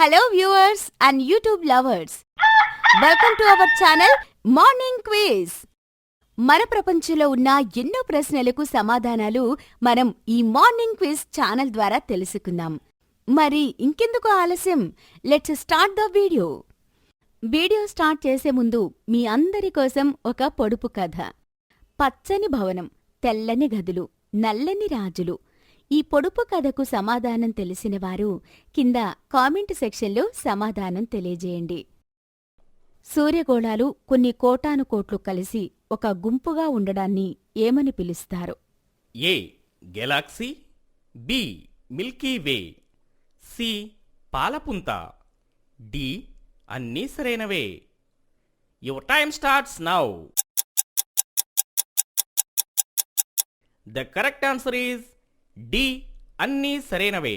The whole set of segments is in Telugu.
Hello viewers and YouTube lovers. Welcome to our channel Morning Quiz. మన ప్రపంచంలో ఉన్న ఎన్నో ప్రశ్నలకు సమాధానాలు మనం ఈ మార్నింగ్ క్విజ్ ఛానల్ ద్వారా తెలుసుకుందాం. మరి ఇంకెందుకు ఆలస్యం? Let's start the video. Video start చేసే ముందు మీ అందరి కోసం ఒక పొడుపు కథ. పచ్చని భవనం, తెల్లని గదులు, నల్లని రాజులు. ఈ పొడుపు కథకు సమాధానం తెలిసినవారు కింద కామెంట్ సెక్షన్లో సమాధానం తెలియజేయండి. సూర్యగోళాలు కొన్ని కోటాను కోట్లు కలిసి ఒక గుంపుగా ఉండడాన్ని ఏమని పిలుస్తారు? A galaxy, B milky way, C పాలపుంత, డి అన్నీ సరైనవే. Your time starts now. The correct answer is D అన్నీ సరైనవే.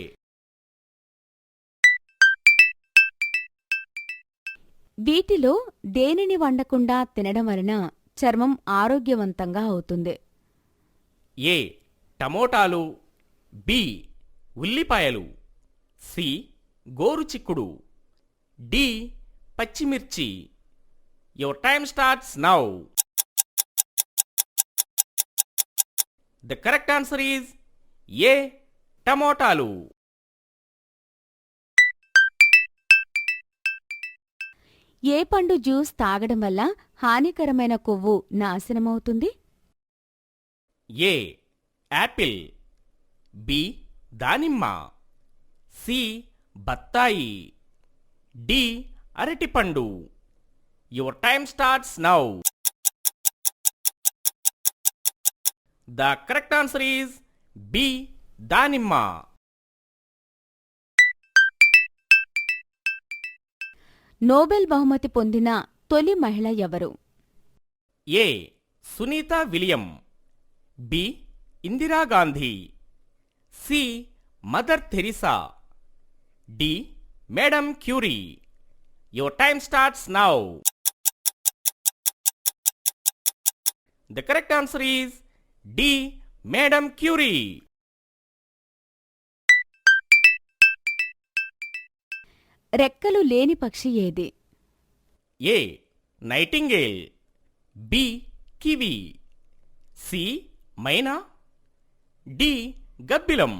వీటిలో దేనిని వండకుండా తినడం వలన చర్మం ఆరోగ్యవంతంగా అవుతుంది? ఏ టమోటాలు, బి ఉల్లిపాయలు, సి గోరుచిక్కుడు, డి పచ్చిమిర్చి. Your time starts now. The correct answer is ఏ టమోటాలు. ఏ పండు జ్యూస్ తాగడం వల్ల హానికరమైన కొవ్వు నాశనమవుతుంది? ఏ యాపిల్, బి దానిమ్మ, సి బత్తాయి, డి అరటిపండు. Your time starts now. The correct answer is B దానిమ్మ. నోబెల్ బహుమతి పొందిన తొలి మహిళ ఎవరు? ఏ Sunitha William, B Indira Gandhi, C mother Teresa, D madam Curie. Your time starts now. The correct answer is D madam Curie. రెక్కలు లేని పక్షి ఏది? A nightingale, B kiwi, C myna, D గబ్బిలం.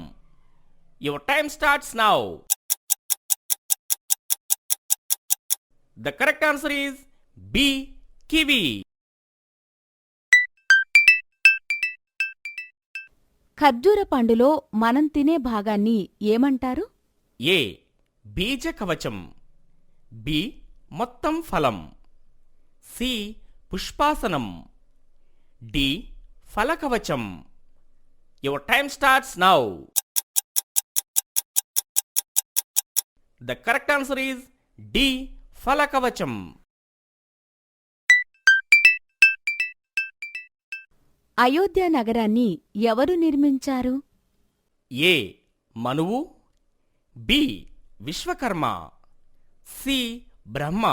Your time starts now. The correct answer is B kiwi. ఖర్జూర పండులో మనం తినే భాగాన్ని ఏమంటారు? ఏ బీజ కవచం, బి మొత్తం ఫలం, సి పుష్పాసనం, డి ఫలకవచం. Your time starts now. The correct answer is D ఫలకవచం. అయోధ్య నగరాన్ని ఎవరు నిర్మించారు? ఏ మనువు, B Vishwakarma, C Brahma,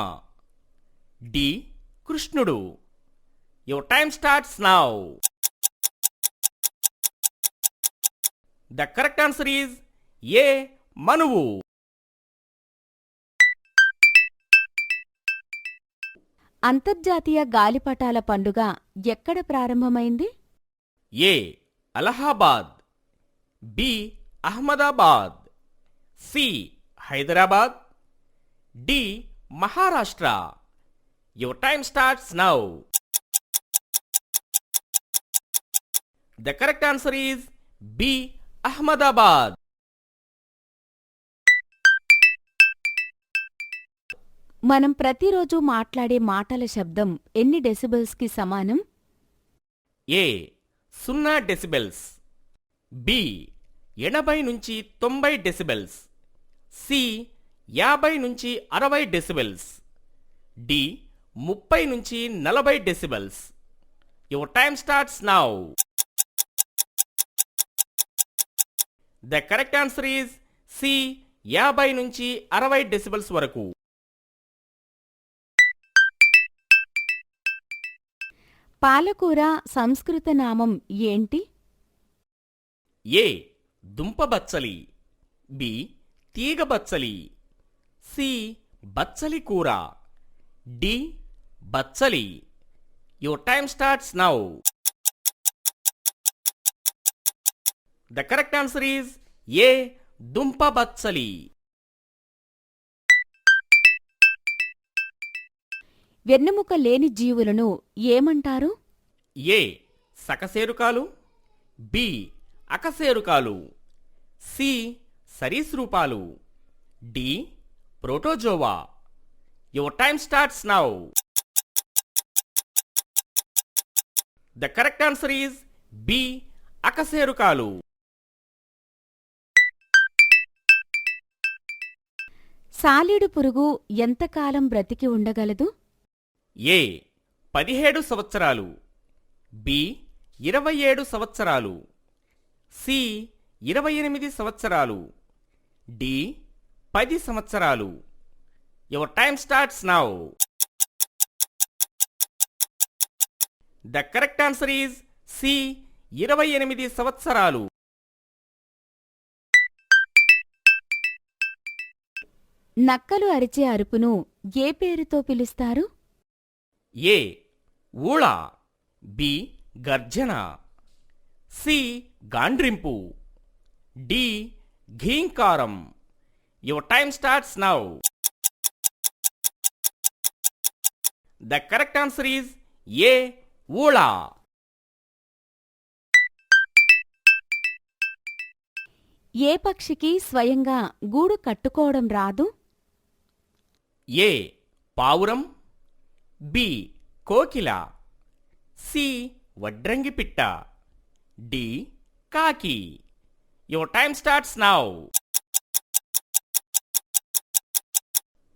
D కృష్ణుడు. Your time starts now. The correct answer is A మనువు. అంతర్జాతీయ గాలిపటాల పండుగ ఎక్కడ ప్రారంభమైంది? A Allahabad, B Ahmedabad, C Hyderabad, D Maharashtra. Your time starts now. The correct answer is B Ahmedabad. మనం ప్రతిరోజు మాట్లాడే మాటల శబ్దం ఎన్ని డెసిబెల్స్కి సమానం? ఏ 0 డెసిబెల్స్, బి 80 నుంచి 90 డెసిబెల్స్, సి 50 నుంచి 60 డెసిబెల్స్, డి 30 నుంచి 40 decibels. Your time starts now. The correct answer is C 50 నుంచి 60 డెసిబెల్స్ వరకు. పాలకూర సంస్కృత నామం ఏంటి? ఏ దుంపబచ్చలి, బి తీగబచ్చలి, సి బచ్చలి కూర, డి బచ్చలి. Your time starts now. The correct answer is A దుంప బచ్చలి. వెన్నెముక లేని జీవులను ఏమంటారు? ఏ సకశేరుకాలు, బి అకశేరుకాలు, సి సరీసృపాలు, D protozoa. Your time starts now. The correct answer is B అకశేరుకాలు. సాలీడు పురుగు ఎంతకాలం బ్రతికి ఉండగలదు? ఏ 17 సంవత్సరాలు, బి 27 సంవత్సరాలు, సి 28 సంవత్సరాలు, డి 10 సంవత్సరాలు. Your time starts now. The correct answer is C 28 సంవత్సరాలు. నక్కలు అరిచే అరుపును ఏ పేరుతో పిలుస్తారు? ఏ ఊళ, బి గర్జన, సి గాండ్రింపు, డి ఘీంకారం. Your time starts now. The correct answer is A ఊళ. ఏ పక్షికి స్వయంగా గూడు కట్టుకోవడం రాదు? ఏ పావురం, బి కోకిల, సి వడ్రంగి పిట్ట, డి కాకి. Your time starts now.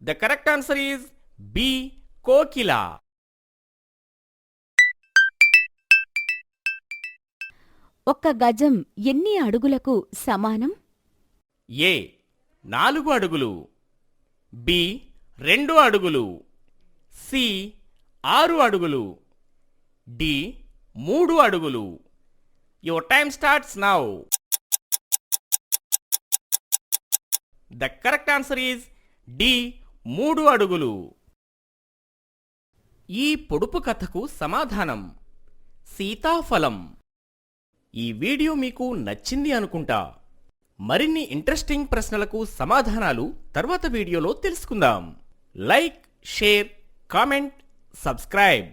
The correct answer is B కోకిల. ఒక్క గజం ఎన్ని అడుగులకు సమానం? ఏ 4 అడుగులు, బి 2 అడుగులు, సి 6 అడుగులు, డి 3 అడుగులు. Your time starts now. The correct answer is D 3 అడుగులు. ఈ పొడుపు కథకు సమాధానం సీతాఫలం. ఈ వీడియో మీకు నచ్చింది అనుకుంటా. మరిన్ని ఇంట్రెస్టింగ్ ప్రశ్నలకు సమాధానాలు తర్వాత వీడియోలో తెలుసుకుందాం. Like, share, comment, subscribe.